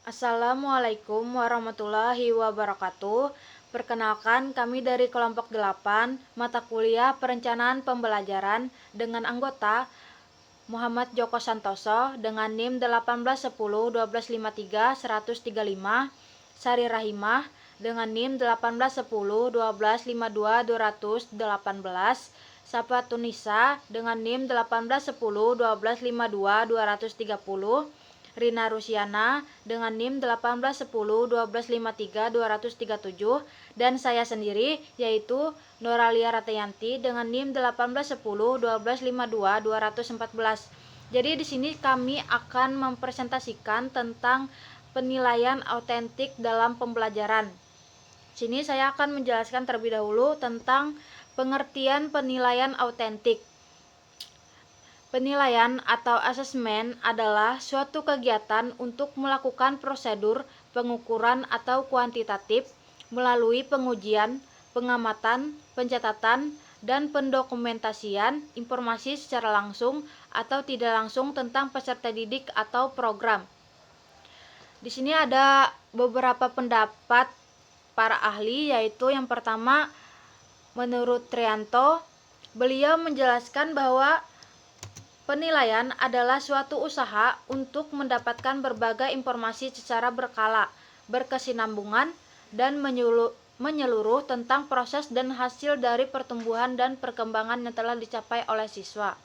Assalamualaikum warahmatullahi wabarakatuh. Perkenalkan, kami dari kelompok 8 mata kuliah perencanaan pembelajaran dengan anggota Muhammad Joko Santoso dengan NIM 1810-1253-135, Sari Rahimah dengan NIM 1810-1252-218, Safa Tunisa dengan NIM 1810-1252-230, Rina Rusiana dengan NIM 1810-1253-237, dan saya sendiri yaitu Noralia Ratayanti dengan NIM 1810-1252-214. Jadi di sini kami akan mempresentasikan tentang penilaian autentik dalam pembelajaran. Sini saya akan menjelaskan terlebih dahulu tentang pengertian penilaian autentik. Penilaian atau asesmen adalah suatu kegiatan untuk melakukan prosedur pengukuran atau kuantitatif melalui pengujian, pengamatan, pencatatan, dan pendokumentasian informasi secara langsung atau tidak langsung tentang peserta didik atau program. Di sini ada beberapa pendapat para ahli, yaitu yang pertama, menurut Trianto, beliau menjelaskan bahwa penilaian adalah suatu usaha untuk mendapatkan berbagai informasi secara berkala, berkesinambungan, dan menyeluruh tentang proses dan hasil dari pertumbuhan dan perkembangan yang telah dicapai oleh siswa.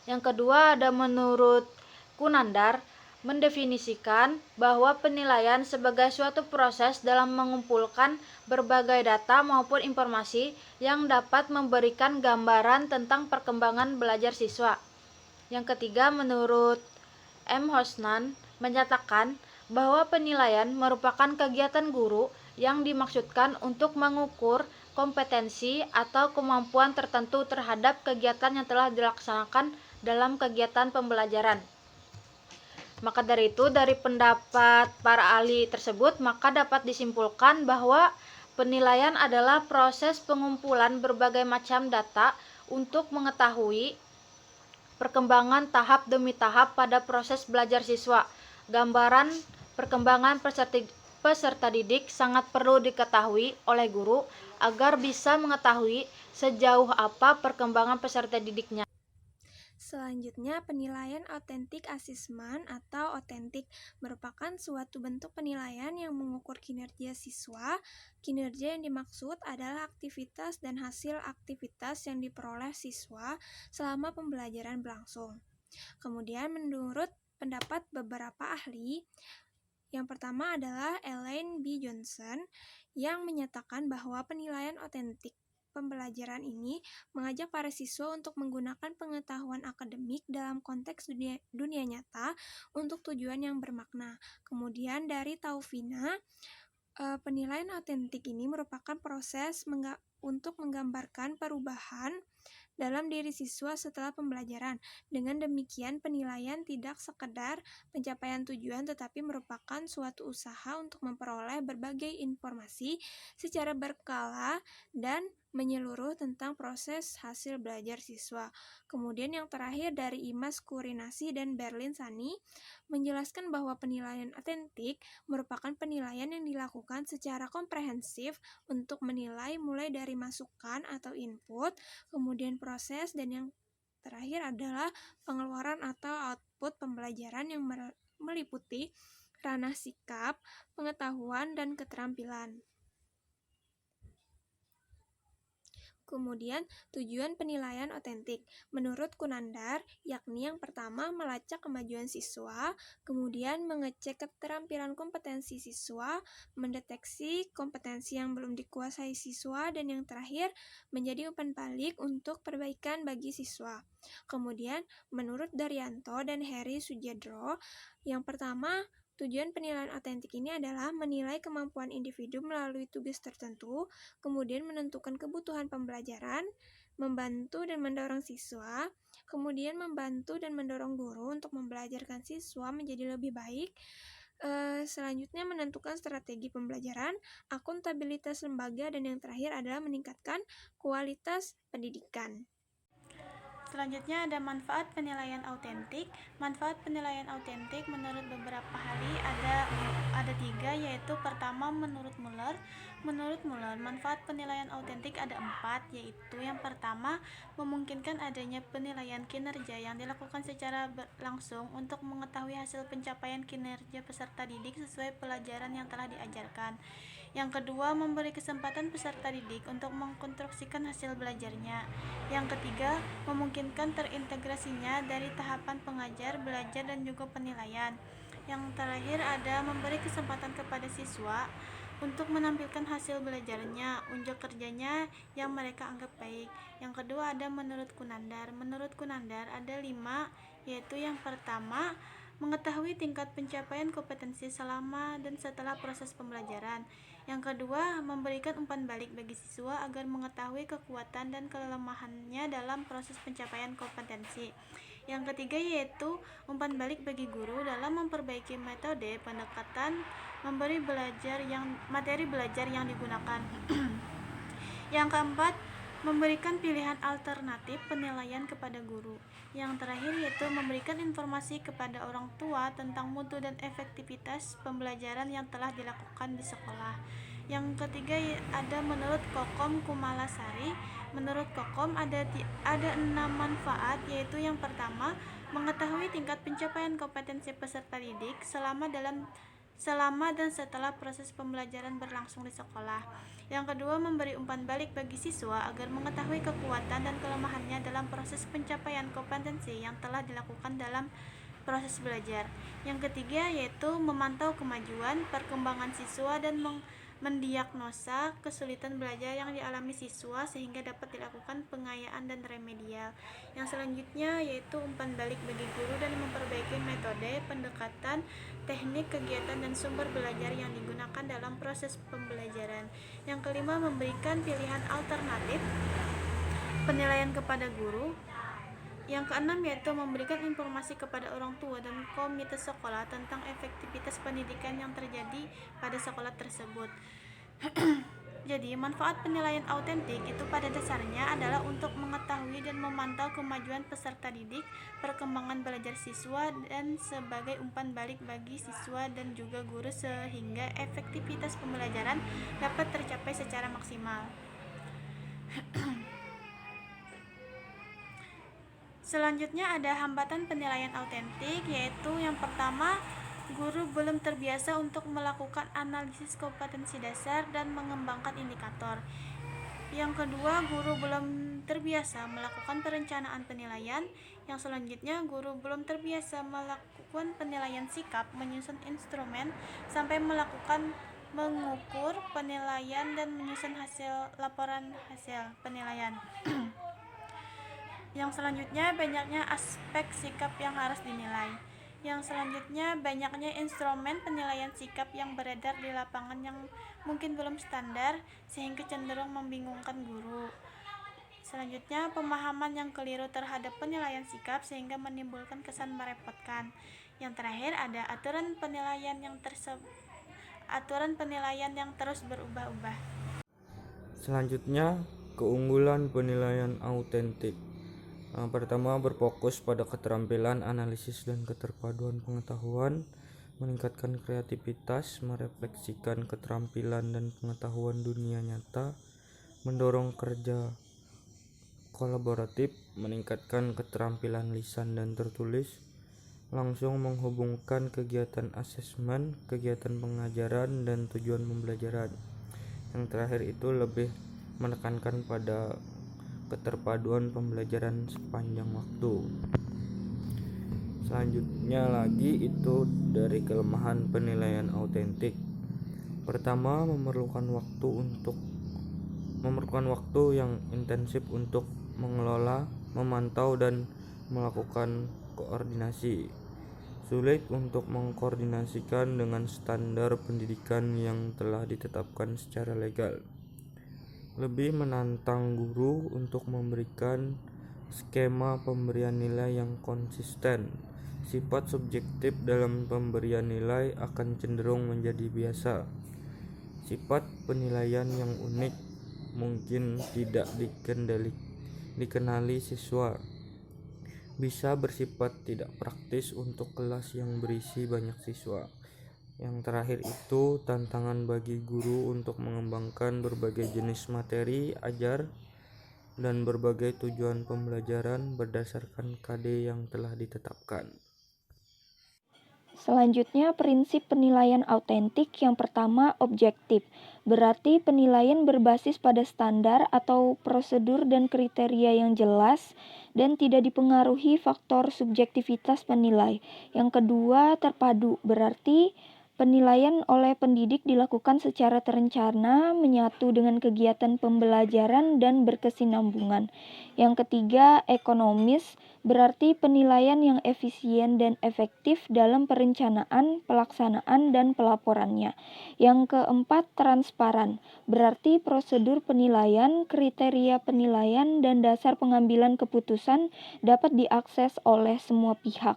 Yang kedua ada menurut Kunandar, mendefinisikan bahwa penilaian sebagai suatu proses dalam mengumpulkan berbagai data maupun informasi yang dapat memberikan gambaran tentang perkembangan belajar siswa. Yang ketiga, menurut M. Hosnan, menyatakan bahwa penilaian merupakan kegiatan guru yang dimaksudkan untuk mengukur kompetensi atau kemampuan tertentu terhadap kegiatan yang telah dilaksanakan dalam kegiatan pembelajaran. Maka dari itu, dari pendapat para ahli tersebut, maka dapat disimpulkan bahwa penilaian adalah proses pengumpulan berbagai macam data untuk mengetahui perkembangan tahap demi tahap pada proses belajar siswa. Gambaran perkembangan peserta didik sangat perlu diketahui oleh guru agar bisa mengetahui sejauh apa perkembangan peserta didiknya. Selanjutnya, penilaian autentik asesmen atau autentik merupakan suatu bentuk penilaian yang mengukur kinerja siswa. Kinerja yang dimaksud adalah aktivitas dan hasil aktivitas yang diperoleh siswa selama pembelajaran berlangsung. Kemudian, menurut pendapat beberapa ahli, yang pertama adalah Elaine B. Johnson yang menyatakan bahwa penilaian autentik pembelajaran ini mengajak para siswa untuk menggunakan pengetahuan akademik dalam konteks dunia nyata untuk tujuan yang bermakna. Kemudian dari Taufina, penilaian autentik ini merupakan proses untuk menggambarkan perubahan dalam diri siswa setelah pembelajaran. Dengan demikian, penilaian tidak sekedar pencapaian tujuan tetapi merupakan suatu usaha untuk memperoleh berbagai informasi secara berkala dan menyeluruh tentang proses hasil belajar siswa. Kemudian yang terakhir dari Imas Kurinasi dan Berlin Sani menjelaskan bahwa penilaian autentik merupakan penilaian yang dilakukan secara komprehensif untuk menilai mulai dari masukan atau input, kemudian proses, dan yang terakhir adalah pengeluaran atau output pembelajaran yang meliputi ranah sikap, pengetahuan, dan keterampilan. Kemudian, tujuan penilaian autentik menurut Kunandar, yakni yang pertama melacak kemajuan siswa, kemudian mengecek keterampilan kompetensi siswa, mendeteksi kompetensi yang belum dikuasai siswa, dan yang terakhir menjadi umpan balik untuk perbaikan bagi siswa. Kemudian, menurut Daryanto dan Heri Sujadro, yang pertama, tujuan penilaian autentik ini adalah menilai kemampuan individu melalui tugas tertentu, kemudian menentukan kebutuhan pembelajaran, membantu dan mendorong siswa, kemudian membantu dan mendorong guru untuk membelajarkan siswa menjadi lebih baik. Selanjutnya menentukan strategi pembelajaran, akuntabilitas lembaga, dan yang terakhir adalah meningkatkan kualitas pendidikan. Selanjutnya ada manfaat penilaian autentik. Manfaat penilaian autentik menurut beberapa ahli ada 3, yaitu pertama menurut Muller. Menurut Muller, manfaat penilaian autentik ada 4, yaitu yang pertama memungkinkan adanya penilaian kinerja yang dilakukan secara langsung untuk mengetahui hasil pencapaian kinerja peserta didik sesuai pelajaran yang telah diajarkan. Yang kedua, memberi kesempatan peserta didik untuk mengkonstruksikan hasil belajarnya. Yang ketiga, memungkinkan terintegrasinya dari tahapan pengajar, belajar, dan juga penilaian. Yang terakhir ada memberi kesempatan kepada siswa untuk menampilkan hasil belajarnya, unjuk kerjanya yang mereka anggap baik. Yang kedua ada menurut Kunandar. Menurut Kunandar ada 5, yaitu yang pertama, mengetahui tingkat pencapaian kompetensi selama dan setelah proses pembelajaran. Yang kedua, memberikan umpan balik bagi siswa agar mengetahui kekuatan dan kelemahannya dalam proses pencapaian kompetensi. Yang ketiga yaitu umpan balik bagi guru dalam memperbaiki metode pendekatan materi belajar yang digunakan. Yang keempat, memberikan pilihan alternatif penilaian kepada guru. Yang terakhir yaitu memberikan informasi kepada orang tua tentang mutu dan efektivitas pembelajaran yang telah dilakukan di sekolah. Yang ketiga ada menurut Kokom Kumalasari. Menurut Kokom ada 6 manfaat, yaitu yang pertama, mengetahui tingkat pencapaian kompetensi peserta didik selama dan setelah proses pembelajaran berlangsung di sekolah. Yang kedua, memberi umpan balik bagi siswa agar mengetahui kekuatan dan kelemahannya dalam proses pencapaian kompetensi yang telah dilakukan dalam proses belajar. Yang ketiga yaitu memantau kemajuan, perkembangan siswa dan mendiagnosa kesulitan belajar yang dialami siswa sehingga dapat dilakukan pengayaan dan remedial. Yang selanjutnya yaitu umpan balik bagi guru dan memperbaiki metode, pendekatan, teknik, kegiatan, dan sumber belajar yang digunakan dalam proses pembelajaran. Yang kelima, memberikan pilihan alternatif penilaian kepada guru. Yang keenam yaitu memberikan informasi kepada orang tua dan komite sekolah tentang efektivitas pendidikan yang terjadi pada sekolah tersebut. Jadi, manfaat penilaian autentik itu pada dasarnya adalah untuk mengetahui dan memantau kemajuan peserta didik, perkembangan belajar siswa, dan sebagai umpan balik bagi siswa dan juga guru sehingga efektivitas pembelajaran dapat tercapai secara maksimal. Selanjutnya ada hambatan penilaian autentik, yaitu yang pertama, guru belum terbiasa untuk melakukan analisis kompetensi dasar dan mengembangkan indikator. Yang kedua, guru belum terbiasa melakukan perencanaan penilaian. Yang selanjutnya, guru belum terbiasa melakukan penilaian sikap, menyusun instrumen, sampai mengukur penilaian dan menyusun laporan hasil penilaian. Yang selanjutnya, banyaknya aspek sikap yang harus dinilai. Yang selanjutnya, banyaknya instrumen penilaian sikap yang beredar di lapangan yang mungkin belum standar sehingga cenderung membingungkan guru. Selanjutnya, pemahaman yang keliru terhadap penilaian sikap sehingga menimbulkan kesan merepotkan. Yang terakhir ada aturan penilaian yang terus berubah-ubah. Selanjutnya, keunggulan penilaian autentik. Yang pertama, berfokus pada keterampilan analisis dan keterpaduan pengetahuan, meningkatkan kreativitas, merefleksikan keterampilan dan pengetahuan dunia nyata, mendorong kerja kolaboratif, meningkatkan keterampilan lisan dan tertulis, langsung menghubungkan kegiatan asesmen, kegiatan pengajaran, dan tujuan pembelajaran. Yang terakhir itu lebih menekankan pada keterpaduan pembelajaran sepanjang waktu. Selanjutnya lagi itu dari kelemahan penilaian autentik. Pertama, memerlukan waktu yang intensif untuk mengelola, memantau, dan melakukan koordinasi. Sulit untuk mengkoordinasikan dengan standar pendidikan yang telah ditetapkan secara legal. Lebih menantang guru untuk memberikan skema pemberian nilai yang konsisten. Sifat subjektif dalam pemberian nilai akan cenderung menjadi biasa. Sifat penilaian yang unik mungkin tidak dikenali siswa. bisa bersifat tidak praktis untuk kelas yang berisi banyak siswa. Yang terakhir itu tantangan bagi guru untuk mengembangkan berbagai jenis materi ajar dan berbagai tujuan pembelajaran berdasarkan KD yang telah ditetapkan. Selanjutnya, prinsip penilaian autentik. Yang pertama, objektif. Berarti penilaian berbasis pada standar atau prosedur dan kriteria yang jelas dan tidak dipengaruhi faktor subjektivitas penilai. Yang kedua, terpadu. Berarti penilaian oleh pendidik dilakukan secara terencana, menyatu dengan kegiatan pembelajaran dan berkesinambungan. Yang ketiga, ekonomis. Berarti penilaian yang efisien dan efektif dalam perencanaan, pelaksanaan, dan pelaporannya. Yang keempat, transparan. Berarti prosedur penilaian, kriteria penilaian, dan dasar pengambilan keputusan dapat diakses oleh semua pihak.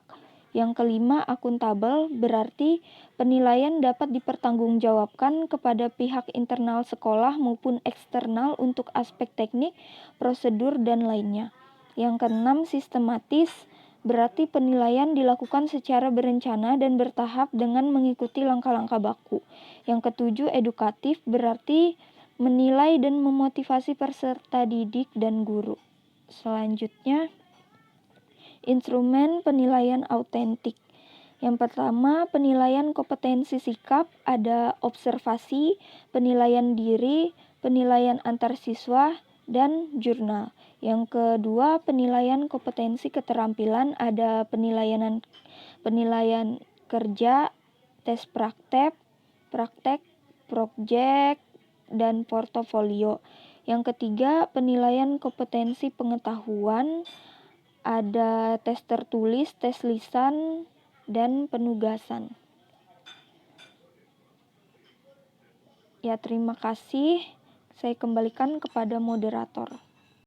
Yang kelima, akuntabel. Berarti penilaian dapat dipertanggungjawabkan kepada pihak internal sekolah maupun eksternal untuk aspek teknik, prosedur, dan lainnya. Yang keenam, sistematis. Berarti penilaian dilakukan secara berencana dan bertahap dengan mengikuti langkah-langkah baku. Yang ketujuh, edukatif. Berarti menilai dan memotivasi peserta didik dan guru. Selanjutnya, instrumen penilaian autentik. Yang pertama, penilaian kompetensi sikap, ada observasi, penilaian diri, penilaian antar siswa, dan jurnal. Yang kedua, penilaian kompetensi keterampilan, ada penilaian kerja, tes praktek, proyek, dan portofolio. Yang ketiga, penilaian kompetensi pengetahuan, ada tes tertulis, tes lisan, dan penugasan. Ya, terima kasih. Saya kembalikan kepada moderator.